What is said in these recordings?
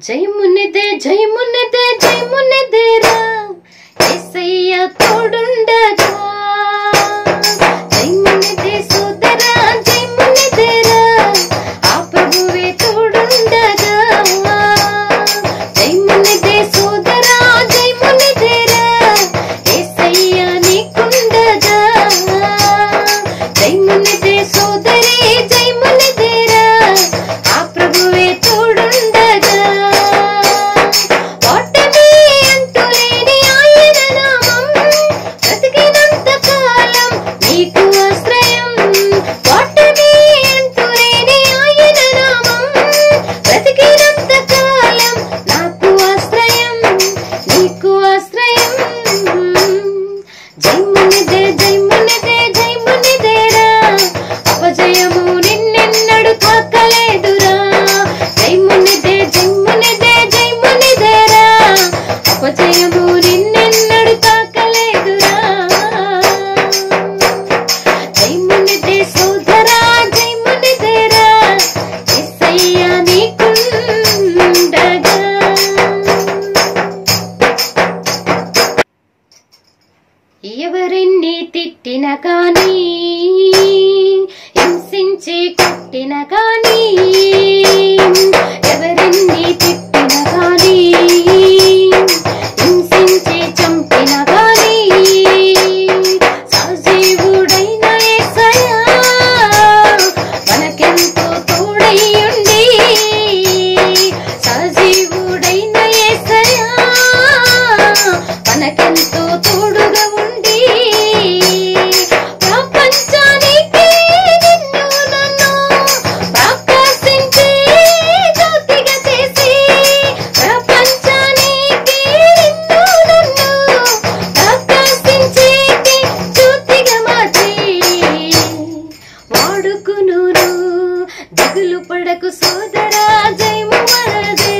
జయమునిదే జయమునిదే జయమునిదేరా యేసయ్య తోడుండగా జయమునిదే సోదరా జయమునిదేరా ఆ ప్రభువే తోడుండగా జయమునిదే సోదరా జయమునిదేరా యేసయ్య నీకుండగా జయమునిదే సోదరి జయమునిదేరా ఆ ప్రభువే తోడుండగా వాటమి అంతులేని ఆయన నామం బ్రతికినంత కాలం నీకు ఆశ్రయం వాటమి అంతులేని ఆయన నామం బ్రతికినంత కాలం నాకు ఆశ్రయం నీకు ఆశ్రయం జయమునిదే జయమునిదే జయమునిదేరా అపజయము నిన్నెన్నడు తాకలేదురా జయమునిదే జయమునిదే జయమునిదేరా అపజయము నిన్నెన్నడు తాకలేదురా జయమునిదే సోదరా జయమునిదేరా యేసయ్య నీకుండగా ఎవరెన్ని తిట్టిన గానీ హింసించి కొట్టిన గానీ ఎవరెన్ని తిట్టిన గానీ హింసించి చంపిన గానీ సజీవుడైన యేసయ్య మనకెంతో తోడయ్యుండి సజీవుడైన యేసయ్య మనకెంతో తోడుగా ఉండి ప్రపంచానికి నిన్ను నన్ను ప్రకాశించే జ్యోతిగా చేసి ప్రపంచానికి నిన్ను నన్ను ప్రకాశించే జ్యోతిగా మార్చి వాడుకును దిగులు పడకు సోదరా జయము మనదే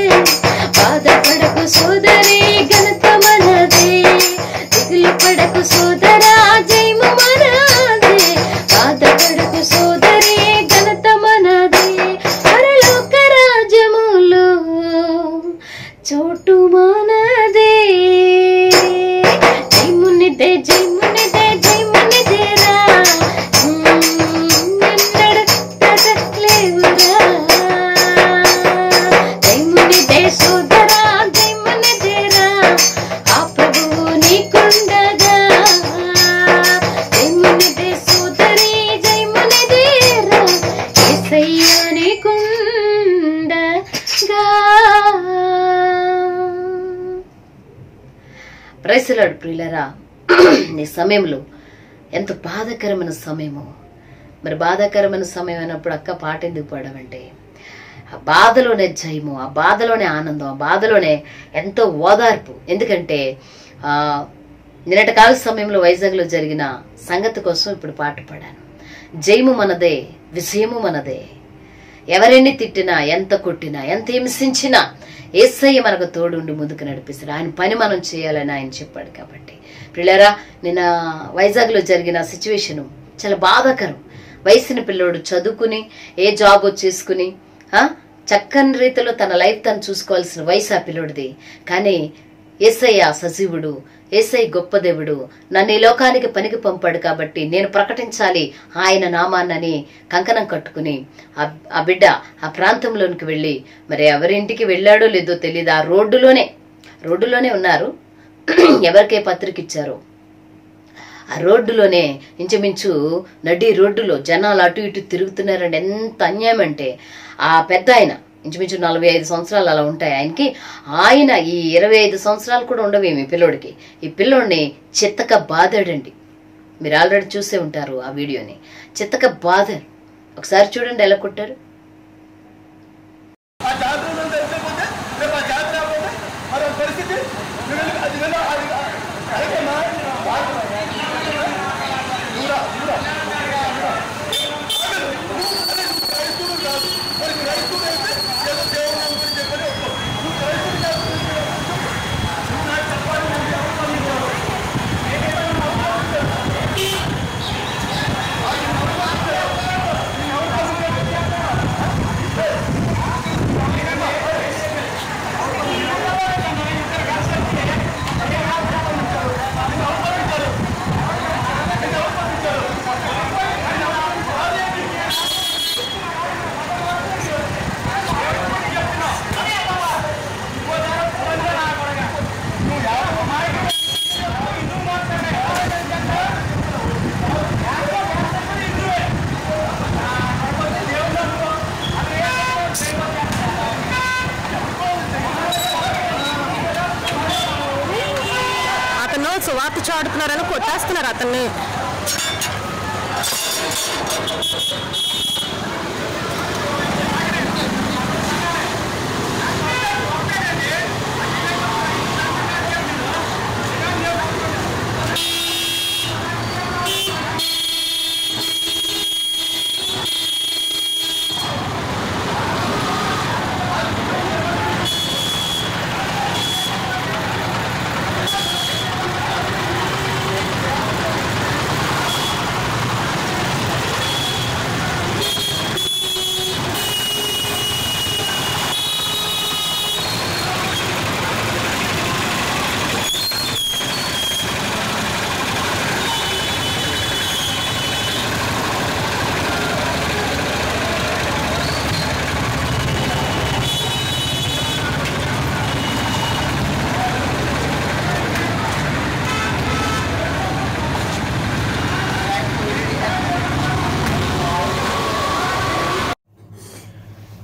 బాధపడకు సోదరి ఘనత మనదే దిగులు పడకు సోదరా జయము మనదే బాధపడకు సోదరి ఘనత మనదే పరలోక రాజ్యములో చోటు మనదే జయమునిదే జయమునిదే జయమునిదేరా నిన్నెన్నడు తగలేవురా జయమునిదే సోదరా జయమునిదేరా ఆ ప్రభువు నీకుండగా జయమునిదే సోదరి జయమునిదేరా యేసయ్య నీకుండగా. ప్రైజ్ ది లార్డ్ ప్రియులారా, ఈ సమయంలో ఎంత బాధాకరమైన సమయము. మరి బాధాకరమైన సమయం అయినప్పుడు అక్క పాట ఎందుకు పాడమంటే ఆ బాధలోనే జయము, ఆ బాధలోనే ఆనందం, ఆ బాధలోనే ఎంతో ఓదార్పు. ఎందుకంటే నిన్నటి కాల సమయంలో వైజాగ్లో జరిగిన సంగతి కోసం ఇప్పుడు పాట పాడాను. జయము మనదే, విజయము మనదే. ఎవరెన్ని తిట్టినా, ఎంత కొట్టినా, ఎంత హింసించినా యేసయ్య మనకు తోడుండి ముందుకు నడిపిస్తాడు. ఆయన పని మనం చేయాలని ఆయన చెప్పాడు. కాబట్టి పిల్లరా, నిన్న వైజాగ్లో జరిగిన సిచ్యువేషన్ చాలా బాధాకరం. వయసుని పిల్లోడు చదువుకుని ఏ జాబ్ చేసుకుని చక్కని రీతిలో తన లైఫ్ తను చూసుకోవాల్సిన వయసు ఆ పిల్లోడిది. కానీ యేసయ్య సజీవుడు, యేసయ్య గొప్ప దేవుడు, నన్ను ఈ లోకానికి పనికి పంపాడు కాబట్టి నేను ప్రకటించాలి ఆయన నామాన్నని కంకణం కట్టుకుని ఆ బిడ్డ ఆ ప్రాంతంలోనికి వెళ్ళి, మరి ఎవరింటికి వెళ్ళాడో లేదో తెలియదు, ఆ రోడ్డులోనే ఉన్నారు. ఎవరికే పత్రిక ఇచ్చారో ఆ రోడ్డులోనే ఇంచుమించు నడి రోడ్డులో జనాలు అటు ఇటు తిరుగుతున్నారండి. ఎంత అన్యాయం అంటే ఆ పెద్ద ఆయన ఇంచుమించు 45 సంవత్సరాలు అలా ఉంటాయి ఆయనకి. ఆయన ఈ 25 సంవత్సరాలు కూడా ఉండవేమి పిల్లోడికి. ఈ పిల్లోడిని చిత్తక బాధాడండి. మీరు ఆల్రెడీ చూసే ఉంటారు ఆ వీడియోని. చిత్తక బాధారు. ఒకసారి చూడండి ఎలా కొట్టారు. కొట్టేస్తున్నారు అతన్ని.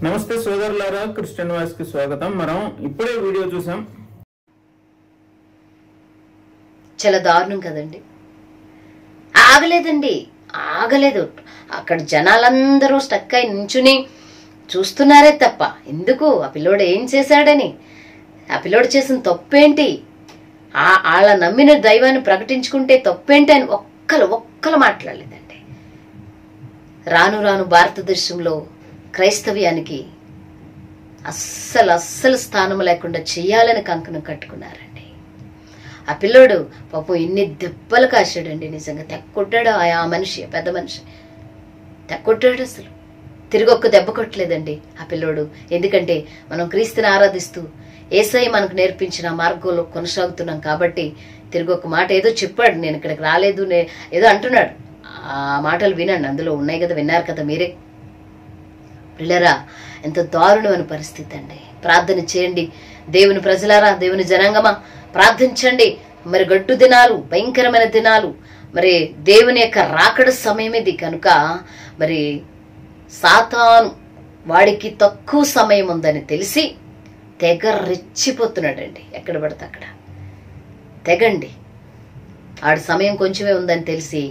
నమస్తే సోదరులారా, క్రిస్టియన్ వాయిస్ కి స్వాగతం. మనం ఇప్పుడే వీడియో చూసాం. చాలా దారుణం కదండి. ఆగలేదు. అక్కడ జనాలందరూ స్టక్ అయి నించుని చూస్తున్నారే తప్ప ఎందుకు ఆ పిల్లోడు ఏం చేశాడని, ఆ పిల్లోడు చేసిన తప్పేంటి, వాళ్ళ నమ్మిన దైవాన్ని ప్రకటించుకుంటే తప్పేంటి అని ఒక్కలు మాట్లాడలేదండి. రాను భారతదేశంలో క్రైస్తవ్యానికి అస్సలు స్థానం లేకుండా చెయ్యాలని కంకణం కట్టుకున్నారండి. ఆ పిల్లోడు పాపం ఎన్ని దెబ్బలు కాశాడండి. నిజంగా తెక్కొట్టాడు ఆ మనిషి, పెద్ద మనిషి తెక్కొట్టాడు. అసలు తిరిగి ఒక్క దెబ్బ కొట్టలేదండి ఆ పిల్లోడు. ఎందుకంటే మనం క్రీస్తుని ఆరాధిస్తూ యేసయ్య మనకు నేర్పించిన మార్గంలో కొనసాగుతున్నాం కాబట్టి తిరిగి ఒక మాట ఏదో చెప్పాడు, నేను ఇక్కడికి రాలేదు ఏదో అంటున్నాడు. ఆ మాటలు వినండి, అందులో ఉన్నాయి కదా, విన్నారు కదా మీరే. పిల్లరా, ఎంత దారుణమైన పరిస్థితి అండి. ప్రార్థన చేయండి దేవుని ప్రజలారా, దేవుని జనాంగమా, ప్రార్థించండి. మరి గట్టు దినాలు, భయంకరమైన దినాలు, మరి దేవుని యొక్క రాకడ సమయం ఇది కనుక మరి సాతాను వాడికి తక్కువ సమయం ఉందని తెలిసి తెగ రెచ్చిపోతున్నాడండి. ఎక్కడ పడితే అక్కడ తెగండి. ఆడి సమయం కొంచెమే ఉందని తెలిసి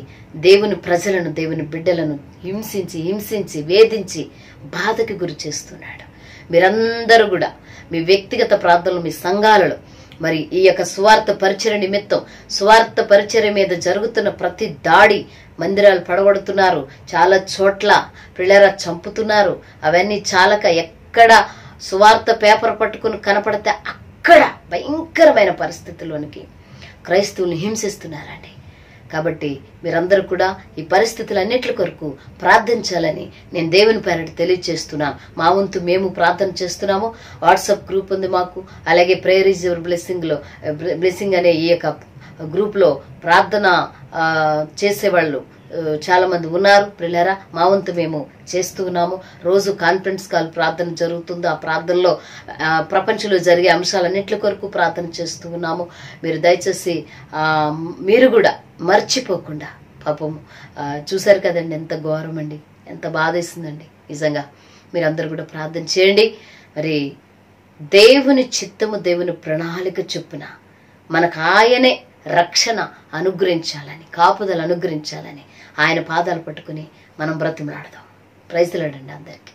దేవుని ప్రజలను, దేవుని బిడ్డలను హింసించి వేధించి బాధకి గురి చేస్తున్నాడు. మీరందరూ కూడా మీ వ్యక్తిగత ప్రార్థనలు, మీ సంఘాలలో మరి ఈ యొక్క స్వార్థ పరిచర్య నిమిత్తం, స్వార్థ పరిచర్య మీద జరుగుతున్న ప్రతి దాడి, మందిరాలు పడగొడుతున్నారు, చాలా చోట్ల పిల్లరా చంపుతున్నారు. అవన్నీ చాలక ఎక్కడ స్వార్థ పేపర్ పట్టుకుని కనపడితే అక్కడ భయంకరమైన పరిస్థితుల్లోనికి క్రైస్తవుల్ని హింసిస్తున్నారండి. కాబట్టి మీరందరూ కూడా ఈ పరిస్థితులన్నిటి కొరకు ప్రార్థించాలని నేను దేవుని పేరట తెలియజేస్తున్నాను. మా వంతు మేము ప్రార్థన చేస్తున్నాము. వాట్సాప్ గ్రూప్ ఉంది మాకు, అలాగే ప్రేయర్ ఈజ్ యువర్ బ్లెస్సింగ్ అనే ఈ యొక్క గ్రూప్లో ప్రార్థన చేసేవాళ్ళు చాలా మంది ఉన్నారు. పిల్లరా, మా వంతు మేము చేస్తూ ఉన్నాము. రోజు కాన్ఫరెన్స్ కాల్ ప్రార్థన జరుగుతుంది. ఆ ప్రార్థనలో ప్రపంచంలో జరిగే అంశాలన్నింటి కొరకు ప్రార్థన చేస్తూ ఉన్నాము. మీరు దయచేసి మీరు కూడా మర్చిపోకుండా, పాపం చూశారు కదండి ఎంత ఘోరం అండి, ఎంత బాధేస్తుందండి. నిజంగా మీరందరూ కూడా ప్రార్థన చేయండి. మరి దేవుని చిత్తము, దేవుని ప్రణాళిక చొప్పున మనకు ఆయనే రక్షణ అనుగ్రహించాలని, కాపుదలు అనుగ్రహించాలని ఆయన పాదాలు పట్టుకుని మనం బ్రతిమలాడదాం. ప్రైజ్ లార్డ్ అండి అందరికీ.